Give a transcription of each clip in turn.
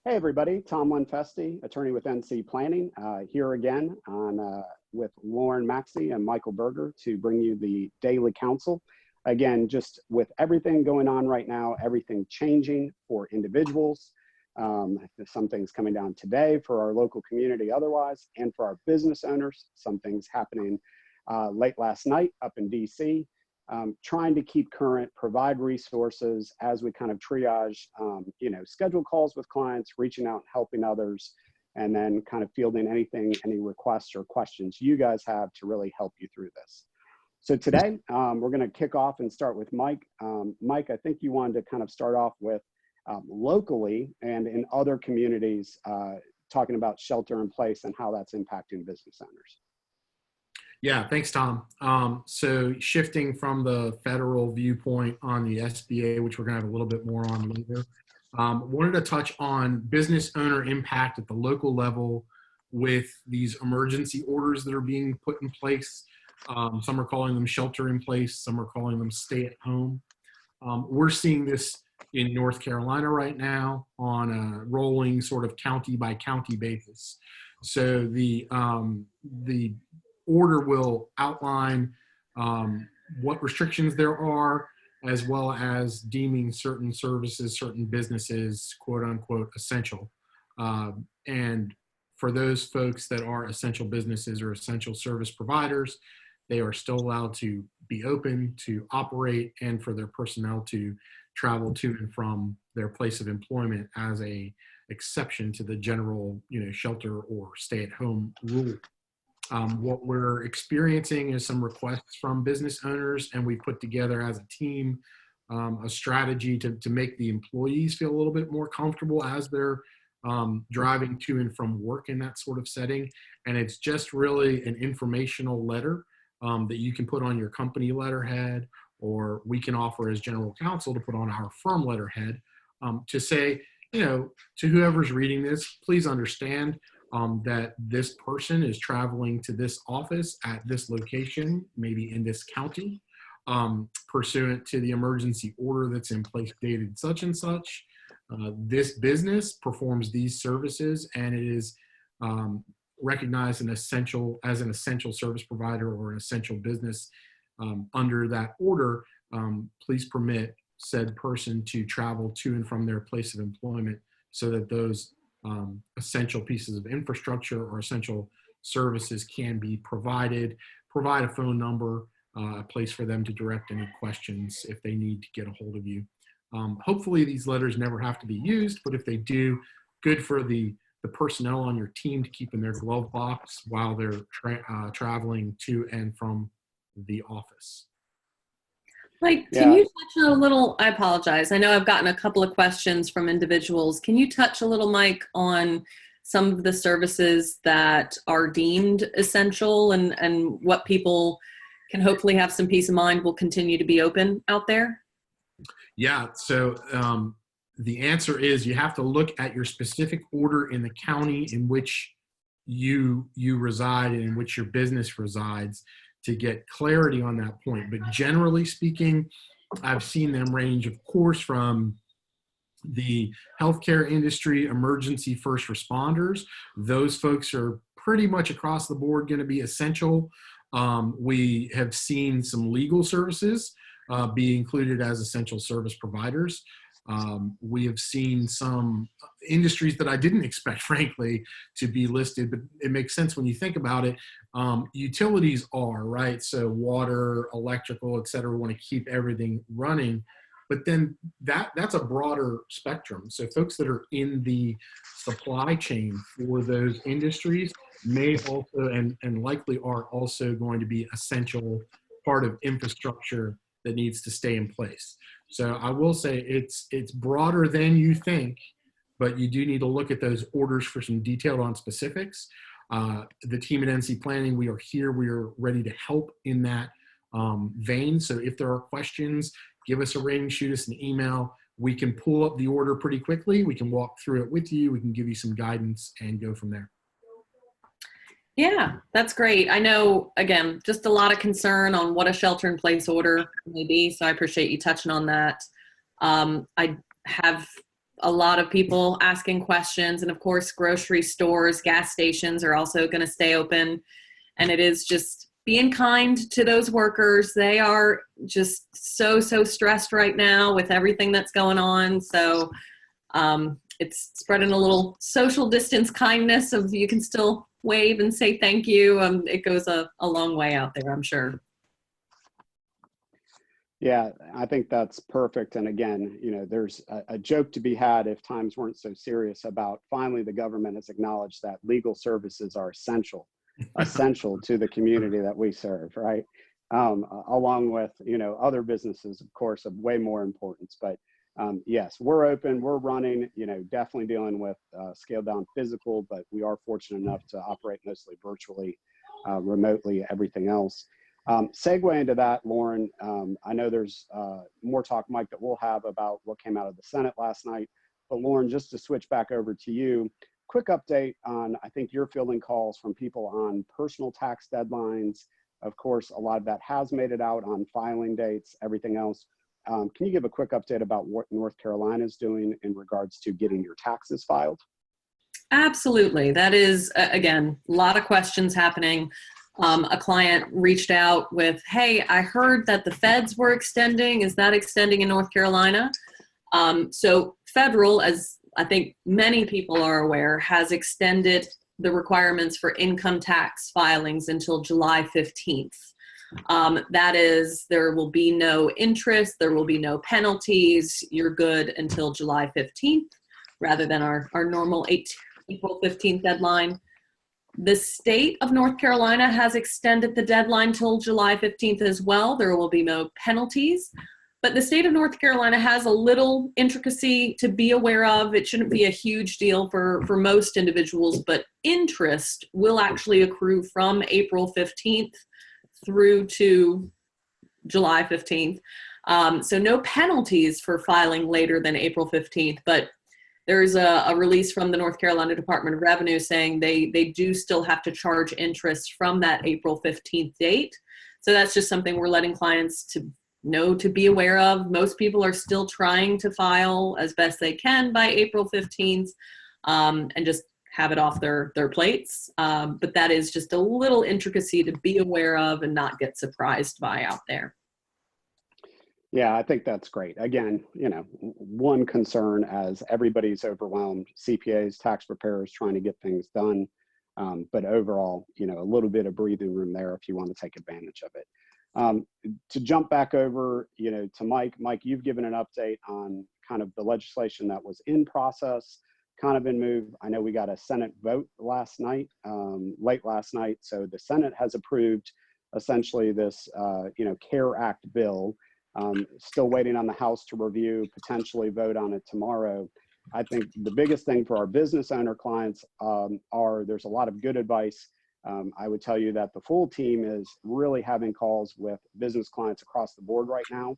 Hey everybody, Tom Lenfesti, attorney with NC Planning, here again with Lauren Maxey and Michael Berger to bring you the daily counsel. Again, just with everything going on right now, everything changing for individuals, some things coming down today for our local community otherwise, and for our business owners, some things happening late last night up in DC. Trying to keep current, provide resources as we kind of triage, schedule calls with clients, reaching out and helping others, and then kind of fielding any requests or questions you guys have to really help you through this. So today, we're going to kick off and start with Mike. Mike, I think you wanted to kind of start off with locally and in other communities, talking about shelter in place and how that's impacting business owners. Yeah, thanks, Tom. So shifting from the federal viewpoint on the SBA, which we're going to have a little bit more on later, wanted to touch on business owner impact at the local level with these emergency orders that are being put in place. Some are calling them shelter in place, some are calling them stay at home. We're seeing this in North Carolina right now on a rolling sort of county by county basis. So the order will outline what restrictions there are, as well as deeming certain services, certain businesses, quote unquote, essential. And for those folks that are essential businesses or essential service providers, they are still allowed to be open, to operate, and for their personnel to travel to and from their place of employment as a exception to the general, shelter or stay at home rule. What we're experiencing is some requests from business owners, and we put together as a team a strategy to make the employees feel a little bit more comfortable as they're driving to and from work in that sort of setting. And it's just really an informational letter that you can put on your company letterhead, or we can offer as general counsel to put on our firm letterhead to say, to whoever's reading this, please understand that this person is traveling to this office at this location, maybe in this county, pursuant to the emergency order that's in place dated such and such. This business performs these services, and it is recognized as an essential service provider or an essential business. Under that order, please permit said person to travel to and from their place of employment so that those essential pieces of infrastructure or essential services can be provided. Provide a phone number, a place for them to direct any questions if they need to get a hold of you. Hopefully these letters never have to be used, but if they do, good for the personnel on your team to keep in their glove box while they're traveling to and from the office. Like, can you touch a little, I apologize, I know I've gotten a couple of questions from individuals. Can you touch a little, Mike, on some of the services that are deemed essential and what people can hopefully have some peace of mind will continue to be open out there? Yeah, so the answer is you have to look at your specific order in the county in which you reside and in which your business resides to get clarity on that point. But generally speaking, I've seen them range, of course, from the healthcare industry, emergency first responders. Those folks are pretty much across the board going to be essential. We have seen some legal services be included as essential service providers. We have seen some industries that I didn't expect, frankly, to be listed, but it makes sense when you think about it. Utilities are, right? So water, electrical, et cetera, want to keep everything running. But then that's a broader spectrum. So folks that are in the supply chain for those industries may also and likely are also going to be essential part of infrastructure that needs to stay in place. So I will say it's broader than you think, but you do need to look at those orders for some detail on specifics. The team at NC Planning, we are here. We are ready to help in that vein. So if there are questions, give us a ring, shoot us an email. We can pull up the order pretty quickly. We can walk through it with you. We can give you some guidance and go from there. Yeah, that's great. I know, again, just a lot of concern on what a shelter-in-place order may be, so I appreciate you touching on that. I have a lot of people asking questions. And of course, grocery stores, gas stations are also going to stay open. And it is just being kind to those workers. They are just so stressed right now with everything that's going on. So it's spreading a little social distance kindness of you can still wave and say thank you. It goes a long way out there, I'm sure. Yeah, I think that's perfect. And again, you know, there's a joke to be had if times weren't so serious about finally the government has acknowledged that legal services are essential to the community that we serve, right? Along with, you know, other businesses, of course, of way more importance. But yes, we're open, we're running, you know, definitely dealing with scaled down physical, but we are fortunate enough to operate mostly virtually, remotely, everything else. Segue into that, Lauren, I know there's more talk, Mike, that we'll have about what came out of the Senate last night. But Lauren, just to switch back over to you, quick update on, I think you're fielding calls from people on personal tax deadlines. Of course, a lot of that has made it out on filing dates, everything else. Can you give a quick update about what North Carolina is doing in regards to getting your taxes filed? Absolutely. That is, again, a lot of questions happening. A client reached out with, hey, I heard that the feds were extending. Is that extending in North Carolina? So federal, as I think many people are aware, has extended the requirements for income tax filings until July 15th. That is, there will be no interest, there will be no penalties. You're good until July 15th rather than our normal April 15th deadline. The state of North Carolina has extended the deadline till July 15th as well. There will be no penalties. But the state of North Carolina has a little intricacy to be aware of. It shouldn't be a huge deal for most individuals, but interest will actually accrue from April 15th through to July 15th. So no penalties for filing later than April 15th, but there's a release from the North Carolina Department of Revenue saying they do still have to charge interest from that April 15th date. So that's just something we're letting clients to know, to be aware of. Most people are still trying to file as best they can by April 15th and just have it off their plates. But that is just a little intricacy to be aware of and not get surprised by out there. Yeah, I think that's great. Again, you know, one concern as everybody's overwhelmed, CPAs, tax preparers trying to get things done. But overall, you know, a little bit of breathing room there if you want to take advantage of it. To jump back over, you know, to Mike. Mike, you've given an update on kind of the legislation that was in process, kind of been moved. I know we got a Senate vote last night, late last night. So the Senate has approved essentially this, you know, CARE Act bill. Still waiting on the House to review, potentially vote on it tomorrow. I think the biggest thing for our business owner clients there's a lot of good advice. I would tell you that the full team is really having calls with business clients across the board right now.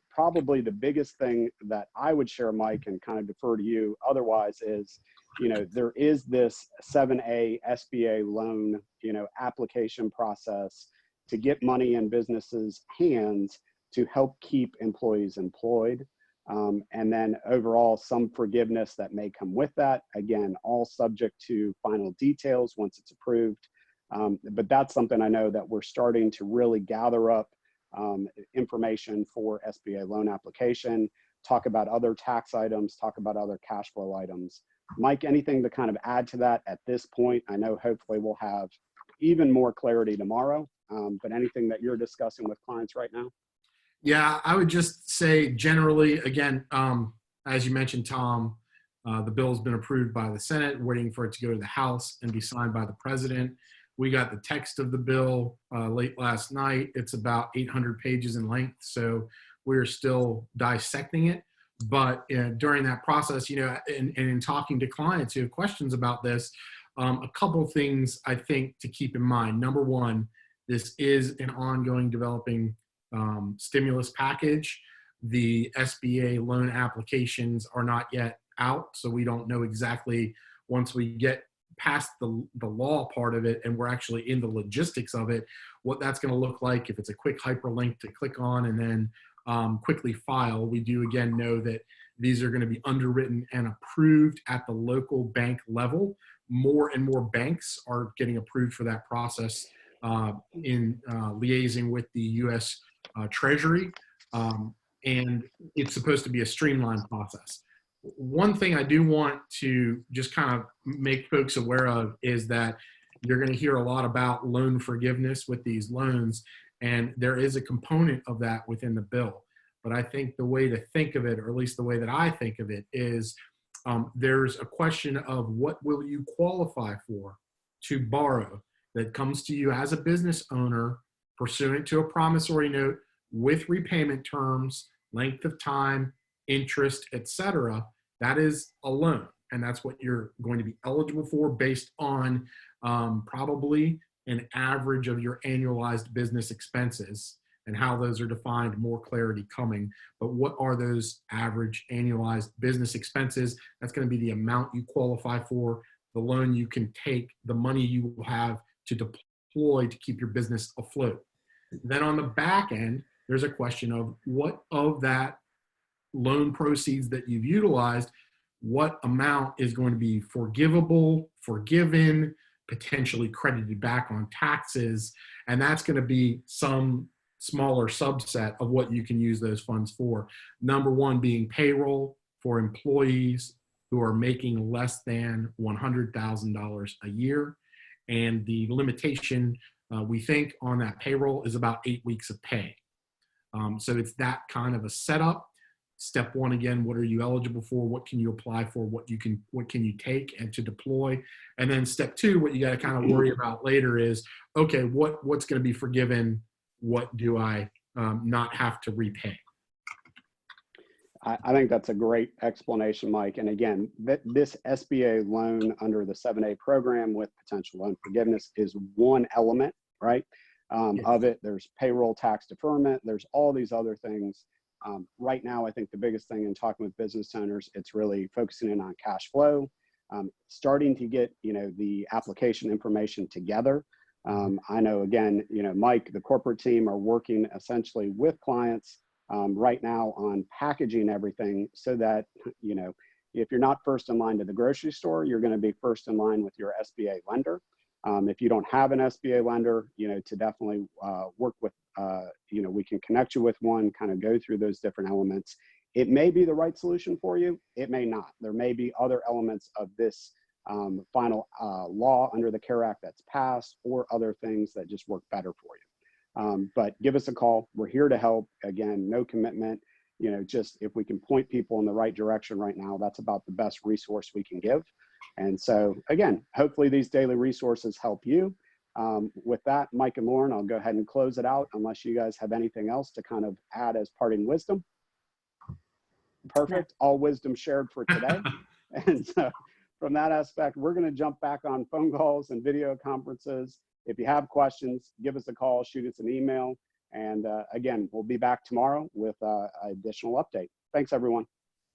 Probably the biggest thing that I would share, Mike, and kind of defer to you otherwise is, you know, there is this 7A SBA loan, you know, application process to get money in businesses' hands to help keep employees employed. And then overall, some forgiveness that may come with that. Again, all subject to final details once it's approved. But that's something I know that we're starting to really gather up information for SBA loan application, talk about other tax items, talk about other cash flow items. Mike, anything to kind of add to that at this point? I know hopefully we'll have even more clarity tomorrow, but anything that you're discussing with clients right now? Yeah, I would just say generally, again, as you mentioned, Tom, the bill has been approved by the Senate, waiting for it to go to the House and be signed by the President. We got the text of the bill late last night. It's about 800 pages in length, so we're still dissecting it. But during that process, you know, and in talking to clients who have questions about this, a couple of things I think to keep in mind. Number one, this is an ongoing developing stimulus package. The SBA loan applications are not yet out, so we don't know exactly, once we get past the law part of it and we're actually in the logistics of it, what that's going to look like, if it's a quick hyperlink to click on and then quickly file. We do again know that these are going to be underwritten and approved at the local bank level. More and more banks are getting approved for that process in liaising with the U.S. Treasury. And it's supposed to be a streamlined process. One thing I do want to just kind of make folks aware of is that you're going to hear a lot about loan forgiveness with these loans, and there is a component of that within the bill. But I think the way to think of it, or at least the way that I think of it, is there's a question of what will you qualify for to borrow that comes to you as a business owner pursuant to a promissory note with repayment terms, length of time, interest, etc. That is a loan, and that's what you're going to be eligible for based on probably an average of your annualized business expenses, and how those are defined, more clarity coming. But what are those average annualized business expenses? That's going to be the amount you qualify for, the loan you can take, the money you will have to deploy to keep your business afloat. Then on the back end, there's a question of what of that loan proceeds that you've utilized, what amount is going to be forgivable, forgiven, potentially credited back on taxes, and that's going to be some smaller subset of what you can use those funds for. Number one being payroll for employees who are making less than $100,000 a year. And the limitation we think on that payroll is about 8 weeks of pay. So it's that kind of a setup. Step one, again, what are you eligible for? What can you apply for? What can you take and to deploy? And then step two, what you got to kind of worry about later is, okay, what's going to be forgiven? What do I not have to repay? I think that's a great explanation, Mike. And again, this SBA loan under the 7A program with potential loan forgiveness is one element, right, of it. There's payroll tax deferment. There's all these other things. Right now, I think the biggest thing in talking with business owners, it's really focusing in on cash flow, starting to get, the application information together. I know, again, Mike, the corporate team are working essentially with clients right now on packaging everything so that, if you're not first in line to the grocery store, you're going to be first in line with your SBA lender. If you don't have an SBA lender, to definitely work with, we can connect you with one, kind of go through those different elements. It may be the right solution for you. It may not. There may be other elements of this final law under the CARE Act that's passed, or other things that just work better for you. But give us a call. We're here to help. Again, no commitment. Just if we can point people in the right direction right now, that's about the best resource we can give. And so, again, hopefully these daily resources help you. With that, Mike and Lauren, I'll go ahead and close it out unless you guys have anything else to kind of add as parting wisdom. Perfect. All wisdom shared for today. And so from that aspect, we're going to jump back on phone calls and video conferences. If you have questions, give us a call, shoot us an email. And again, we'll be back tomorrow with an additional update. Thanks, everyone.